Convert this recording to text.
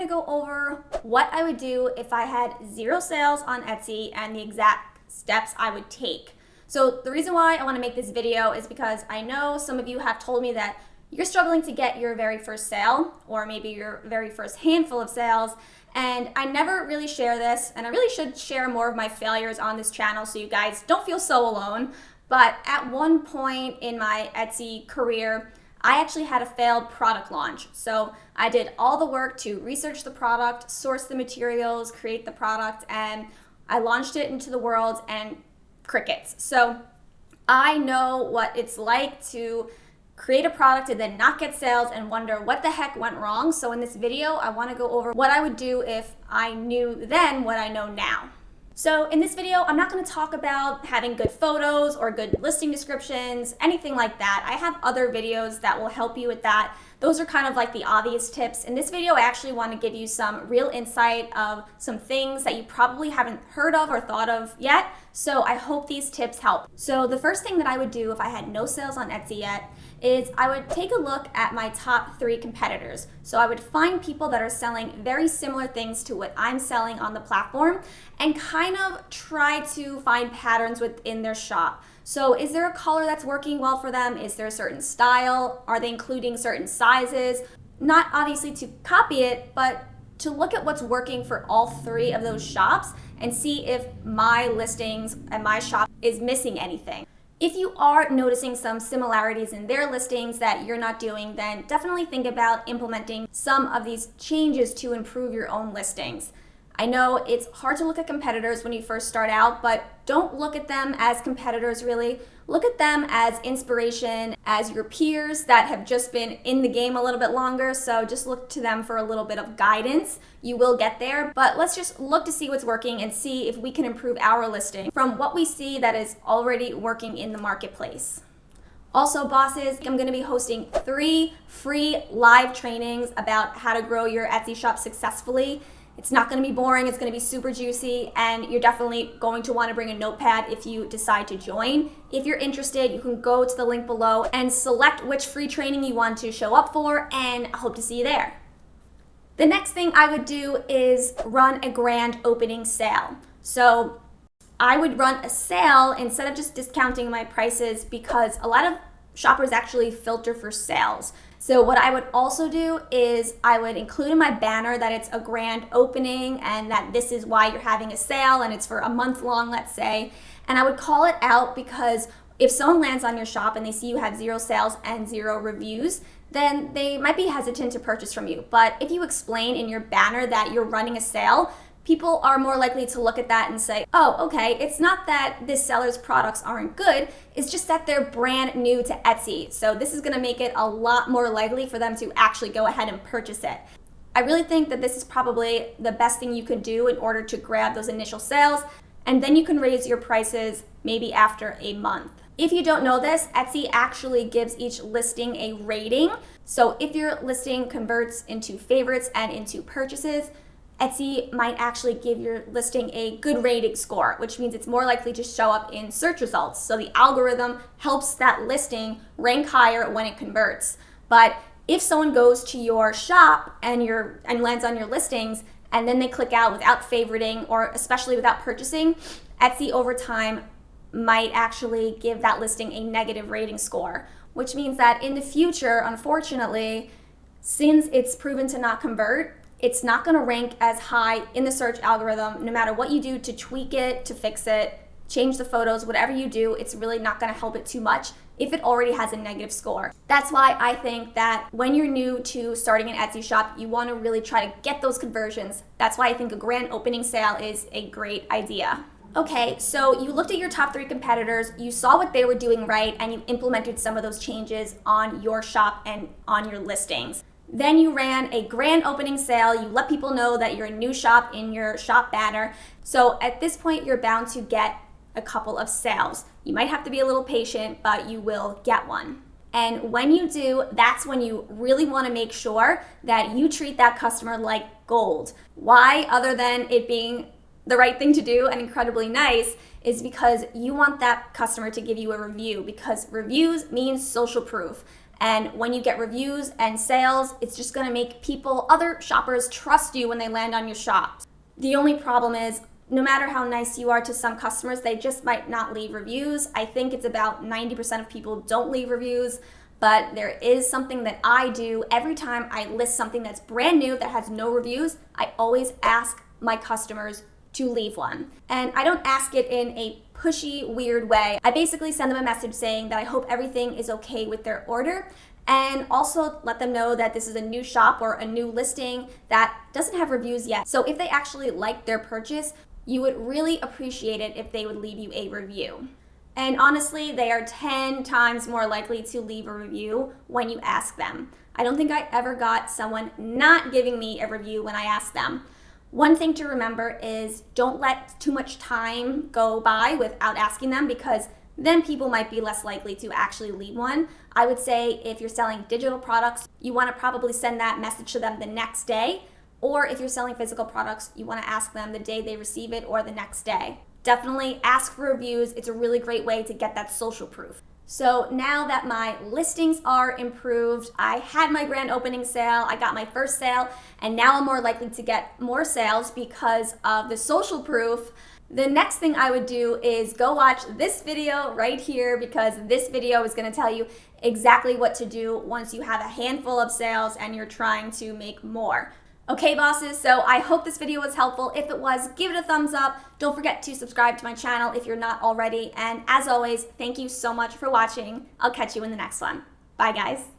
go over what I would do if I had 0 sales on Etsy and the exact steps I would take. So the reason why I want to make this video is because I know some of you have told me that you're struggling to get your very first sale, or maybe your very first handful of sales, and I never really share this, and I really should share more of my failures on this channel so you guys don't feel so alone. But at one point in my Etsy career, I actually had a failed product launch. So I did all the work to research the product, source the materials, create the product, and I launched it into the world and crickets. So I know what it's like to create a product and then not get sales and wonder what the heck went wrong. So in this video, I want to go over what I would do if I knew then what I know now. So in this video, I'm not going to talk about having good photos or good listing descriptions, anything like that. I have other videos that will help you with that. Those are kind of like the obvious tips. In this video, I actually want to give you some real insight of some things that you probably haven't heard of or thought of yet. So I hope these tips help. So the first thing that I would do if I had no sales on Etsy yet is I would take a look at my top 3 competitors. So I would find people that are selling very similar things to what I'm selling on the platform and kind of try to find patterns within their shop. So is there a color that's working well for them? Is there a certain style? Are they including certain sizes? Not obviously to copy it, but to look at what's working for all 3 of those shops and see if my listings and my shop is missing anything. If you are noticing some similarities in their listings that you're not doing, then definitely think about implementing some of these changes to improve your own listings. I know it's hard to look at competitors when you first start out, but don't look at them as competitors really. Look at them as inspiration, as your peers that have just been in the game a little bit longer, so just look to them for a little bit of guidance. You will get there, but let's just look to see what's working and see if we can improve our listing from what we see that is already working in the marketplace. Also, bosses, I'm going to be hosting 3 free live trainings about how to grow your Etsy shop successfully. It's not going to be boring, it's going to be super juicy, and you're definitely going to want to bring a notepad if you decide to join. If you're interested, you can go to the link below and select which free training you want to show up for, and I hope to see you there. The next thing I would do is run a grand opening sale. So I would run a sale instead of just discounting my prices because a lot of shoppers actually filter for sales. So what I would also do is I would include in my banner that it's a grand opening and that this is why you're having a sale and it's for a month long, let's say. And I would call it out because if someone lands on your shop and they see you have 0 sales and 0 reviews, then they might be hesitant to purchase from you. But if you explain in your banner that you're running a sale, people are more likely to look at that and say, oh, okay, it's not that this seller's products aren't good, it's just that they're brand new to Etsy. So this is gonna make it a lot more likely for them to actually go ahead and purchase it. I really think that this is probably the best thing you can do in order to grab those initial sales, and then you can raise your prices maybe after a month. If you don't know this, Etsy actually gives each listing a rating. So if your listing converts into favorites and into purchases, Etsy might actually give your listing a good rating score, which means it's more likely to show up in search results. So the algorithm helps that listing rank higher when it converts. But if someone goes to your shop and lands on your listings and then they click out without favoriting or especially without purchasing, Etsy over time might actually give that listing a negative rating score, which means that in the future, unfortunately, since it's proven to not convert, it's not going to rank as high in the search algorithm. No matter what you do to tweak it, to fix it, change the photos, whatever you do, it's really not going to help it too much if it already has a negative score. That's why I think that when you're new to starting an Etsy shop, you want to really try to get those conversions. That's why I think a grand opening sale is a great idea. Okay, so you looked at your top 3 competitors, you saw what they were doing right, and you implemented some of those changes on your shop and on your listings. Then you ran a grand opening sale. You let people know that you're a new shop in your shop banner. So at this point, you're bound to get a couple of sales. You might have to be a little patient, but you will get one. And when you do, that's when you really want to make sure that you treat that customer like gold. Why, other than it being the right thing to do and incredibly nice, is because you want that customer to give you a review, because reviews means social proof. And when you get reviews and sales, it's just gonna make other shoppers trust you when they land on your shop. The only problem is, no matter how nice you are to some customers, they just might not leave reviews. I think it's about 90% of people don't leave reviews, but there is something that I do. Every time I list something that's brand new that has no reviews, I always ask my customers to leave one. And I don't ask it in a pushy, weird way. I basically send them a message saying that I hope everything is okay with their order, and also let them know that this is a new shop or a new listing that doesn't have reviews yet. So if they actually like their purchase, you would really appreciate it if they would leave you a review. And honestly, they are 10 times more likely to leave a review when you ask them. I don't think I ever got someone not giving me a review when I asked them. One thing to remember is don't let too much time go by without asking them, because then people might be less likely to actually leave one. I would say if you're selling digital products, you want to probably send that message to them the next day. Or if you're selling physical products, you want to ask them the day they receive it or the next day. Definitely ask for reviews. It's a really great way to get that social proof. So now that my listings are improved, I had my grand opening sale, I got my first sale, and now I'm more likely to get more sales because of the social proof. The next thing I would do is go watch this video right here, because this video is going to tell you exactly what to do once you have a handful of sales and you're trying to make more. Okay, bosses, so I hope this video was helpful. If it was, give it a thumbs up. Don't forget to subscribe to my channel if you're not already. And as always, thank you so much for watching. I'll catch you in the next one. Bye, guys.